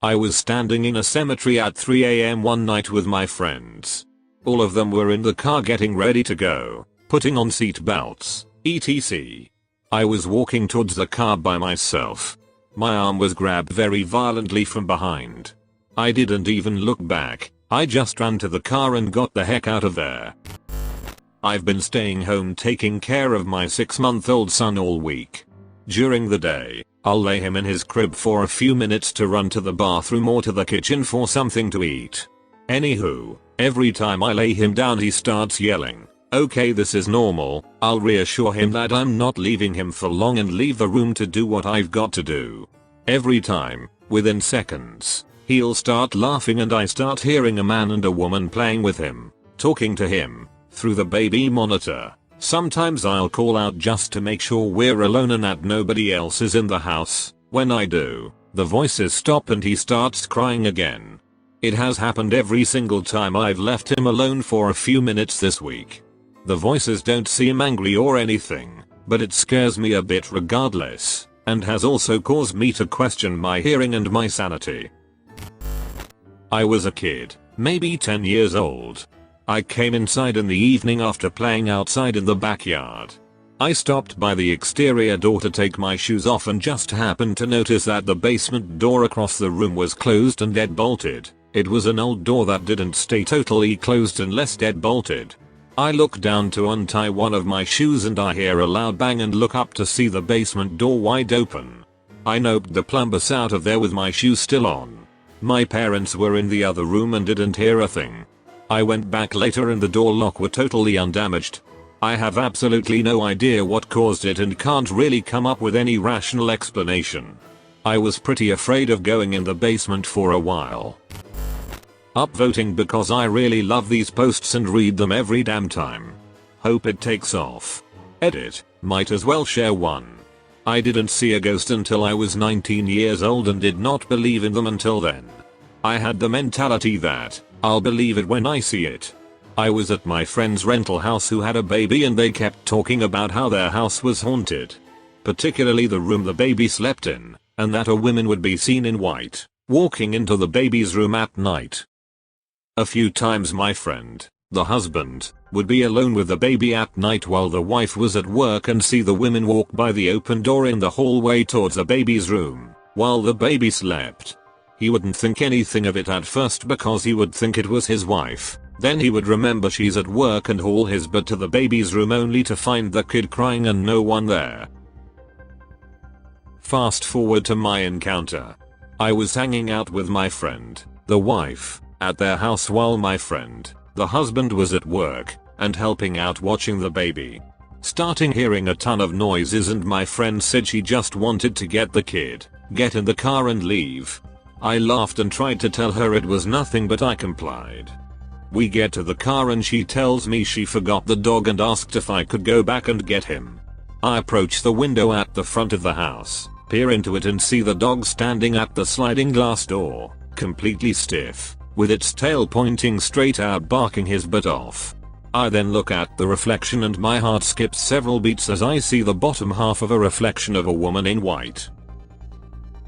I was standing in a cemetery at 3 AM one night with my friends. All of them were in the car getting ready to go, putting on seat belts, etc. I was walking towards the car by myself. My arm was grabbed very violently from behind. I didn't even look back, I just ran to the car and got the heck out of there. I've been staying home taking care of my 6-month-old son all week. During the day, I'll lay him in his crib for a few minutes to run to the bathroom or to the kitchen for something to eat. Anywho, every time I lay him down he starts yelling. Okay, this is normal. I'll reassure him that I'm not leaving him for long and leave the room to do what I've got to do. Every time, within seconds, he'll start laughing and I start hearing a man and a woman playing with him, talking to him, through the baby monitor. Sometimes I'll call out just to make sure we're alone and that nobody else is in the house. When I do, the voices stop and he starts crying again. It has happened every single time I've left him alone for a few minutes this week. The voices don't seem angry or anything, but it scares me a bit regardless, and has also caused me to question my hearing and my sanity. I was a kid, maybe 10 years old. I came inside in the evening after playing outside in the backyard. I stopped by the exterior door to take my shoes off and just happened to notice that the basement door across the room was closed and dead-bolted. It was an old door that didn't stay totally closed unless dead-bolted. I look down to untie one of my shoes and I hear a loud bang and look up to see the basement door wide open. I noped the plumbers out of there with my shoes still on. My parents were in the other room and didn't hear a thing. I went back later and the door lock were totally undamaged. I have absolutely no idea what caused it and can't really come up with any rational explanation. I was pretty afraid of going in the basement for a while. Upvoting because I really love these posts and read them every damn time. Hope it takes off. Edit, might as well share one. I didn't see a ghost until I was 19 years old and did not believe in them until then. I had the mentality that, I'll believe it when I see it. I was at my friend's rental house who had a baby and they kept talking about how their house was haunted. Particularly the room the baby slept in, and that a woman would be seen in white, walking into the baby's room at night. A few times my friend, the husband, would be alone with the baby at night while the wife was at work and see the women walk by the open door in the hallway towards the baby's room, while the baby slept. He wouldn't think anything of it at first because he would think it was his wife, then he would remember she's at work and haul his butt to the baby's room only to find the kid crying and no one there. Fast forward to my encounter. I was hanging out with my friend, the wife, at their house while my friend, the husband, was at work and helping out watching the baby. Starting hearing a ton of noises and my friend said she just wanted to get the kid, get in the car and leave. I laughed and tried to tell her it was nothing but I complied. We get to the car and she tells me she forgot the dog and asked if I could go back and get him. I approach the window at the front of the house, peer into it and see the dog standing at the sliding glass door, completely stiff, with its tail pointing straight out barking his butt off. I then look at the reflection and my heart skips several beats as I see the bottom half of a reflection of a woman in white.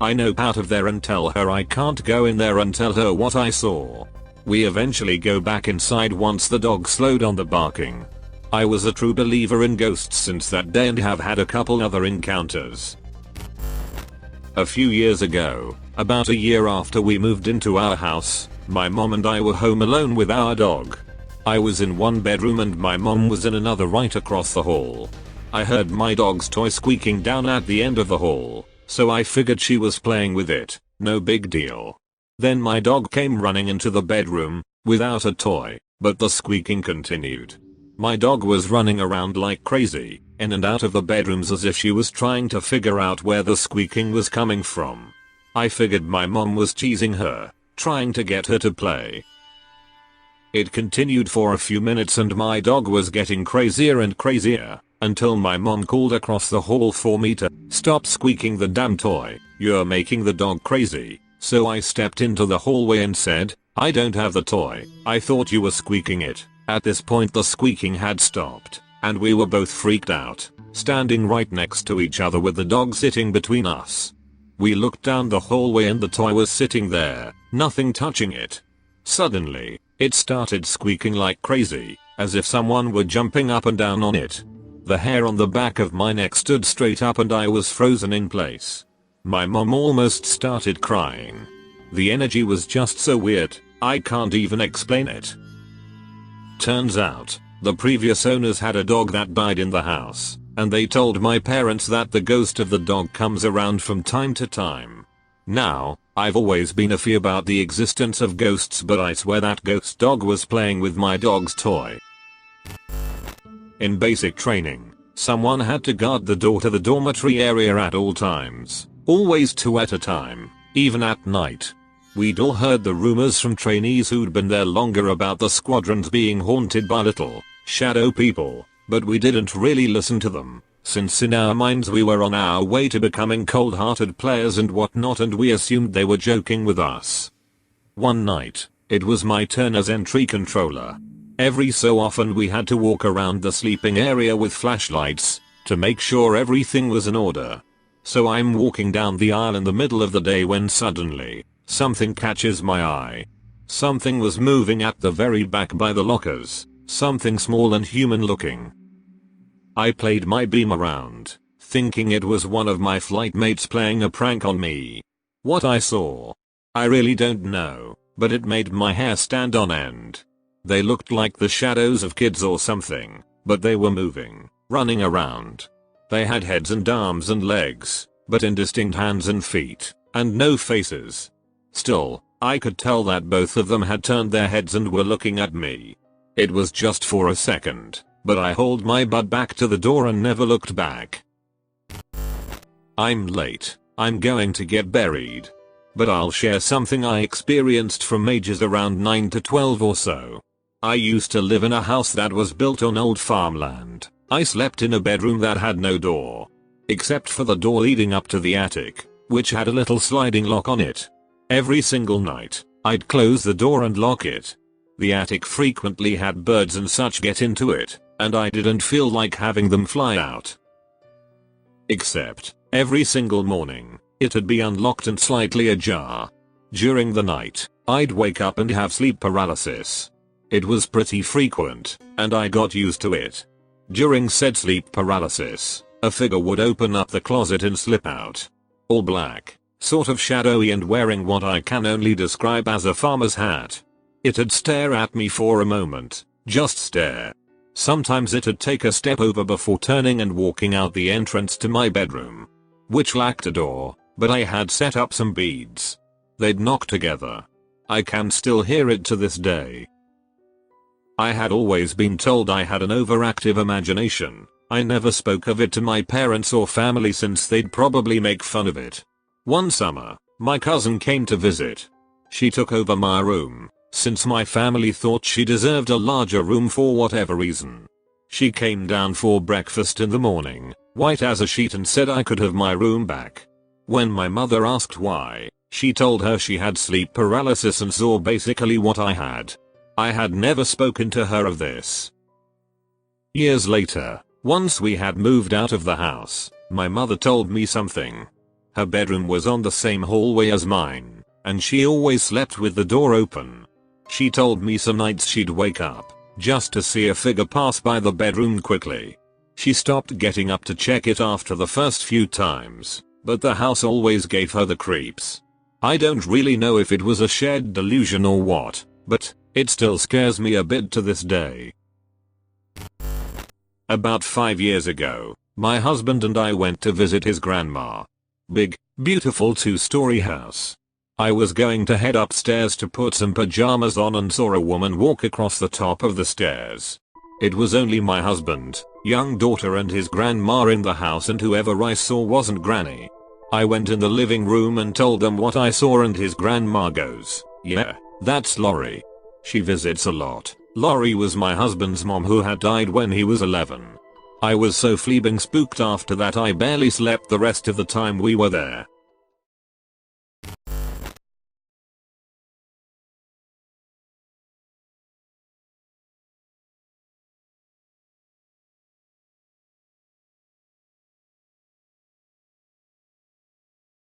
I nope out of there and tell her I can't go in there and tell her what I saw. We eventually go back inside once the dog slowed on the barking. I was a true believer in ghosts since that day and have had a couple other encounters. A few years ago, about a year after we moved into our house, my mom and I were home alone with our dog. I was in one bedroom and my mom was in another right across the hall. I heard my dog's toy squeaking down at the end of the hall, so I figured she was playing with it, no big deal. Then my dog came running into the bedroom, without a toy, but the squeaking continued. My dog was running around like crazy, in and out of the bedrooms as if she was trying to figure out where the squeaking was coming from. I figured my mom was teasing her, trying to get her to play. It continued for a few minutes and my dog was getting crazier and crazier, until my mom called across the hall for me to stop squeaking the damn toy, you're making the dog crazy. So I stepped into the hallway and said, I don't have the toy, I thought you were squeaking it. At this point the squeaking had stopped, and we were both freaked out, standing right next to each other with the dog sitting between us. We looked down the hallway and the toy was sitting there, nothing touching it. Suddenly, it started squeaking like crazy, as if someone were jumping up and down on it. The hair on the back of my neck stood straight up and I was frozen in place. My mom almost started crying. The energy was just so weird, I can't even explain it. Turns out, the previous owners had a dog that died in the house, and they told my parents that the ghost of the dog comes around from time to time. Now, I've always been a fear about the existence of ghosts, but I swear that ghost dog was playing with my dog's toy. In basic training, someone had to guard the door to the dormitory area at all times, always 2 at a time, even at night. We'd all heard the rumors from trainees who'd been there longer about the squadrons being haunted by little, shadow people, but we didn't really listen to them, since in our minds we were on our way to becoming cold-hearted players and whatnot, and we assumed they were joking with us. One night, it was my turn as entry controller. Every so often we had to walk around the sleeping area with flashlights, to make sure everything was in order. So I'm walking down the aisle in the middle of the day when suddenly, something catches my eye. Something was moving at the very back by the lockers, something small and human looking. I played my beam around, thinking it was one of my flight mates playing a prank on me. What I saw? I really don't know, but it made my hair stand on end. They looked like the shadows of kids or something, but they were moving, running around. They had heads and arms and legs, but indistinct hands and feet, and no faces. Still, I could tell that both of them had turned their heads and were looking at me. It was just for a second, but I hauled my butt back to the door and never looked back. I'm late, I'm going to get buried. But I'll share something I experienced from ages around 9 to 12 or so. I used to live in a house that was built on old farmland. I slept in a bedroom that had no door. Except for the door leading up to the attic, which had a little sliding lock on it. Every single night, I'd close the door and lock it. The attic frequently had birds and such get into it, and I didn't feel like having them fly out. Except, every single morning, it'd be unlocked and slightly ajar. During the night, I'd wake up and have sleep paralysis. It was pretty frequent, and I got used to it. During said sleep paralysis, a figure would open up the closet and slip out. All black, sort of shadowy and wearing what I can only describe as a farmer's hat. It'd stare at me for a moment, just stare. Sometimes it'd take a step over before turning and walking out the entrance to my bedroom, which lacked a door, but I had set up some beads. They'd knock together. I can still hear it to this day. I had always been told I had an overactive imagination. I never spoke of it to my parents or family since they'd probably make fun of it. One summer, my cousin came to visit. She took over my room, since my family thought she deserved a larger room for whatever reason. She came down for breakfast in the morning, white as a sheet, and said I could have my room back. When my mother asked why, she told her she had sleep paralysis and saw basically what I had. I had never spoken to her of this. Years later, once we had moved out of the house, my mother told me something. Her bedroom was on the same hallway as mine, and she always slept with the door open. She told me some nights she'd wake up, just to see a figure pass by the bedroom quickly. She stopped getting up to check it after the first few times, but the house always gave her the creeps. I don't really know if it was a shared delusion or what, but it still scares me a bit to this day. About 5 years ago, my husband and I went to visit his grandma. Big, beautiful 2-story house. I was going to head upstairs to put some pajamas on and saw a woman walk across the top of the stairs. It was only my husband, young daughter and his grandma in the house, and whoever I saw wasn't Granny. I went in the living room and told them what I saw, and his grandma goes, "Yeah, that's Laurie. She visits a lot." Laurie was my husband's mom who had died when he was 11. I was so fleabing spooked after that I barely slept the rest of the time we were there.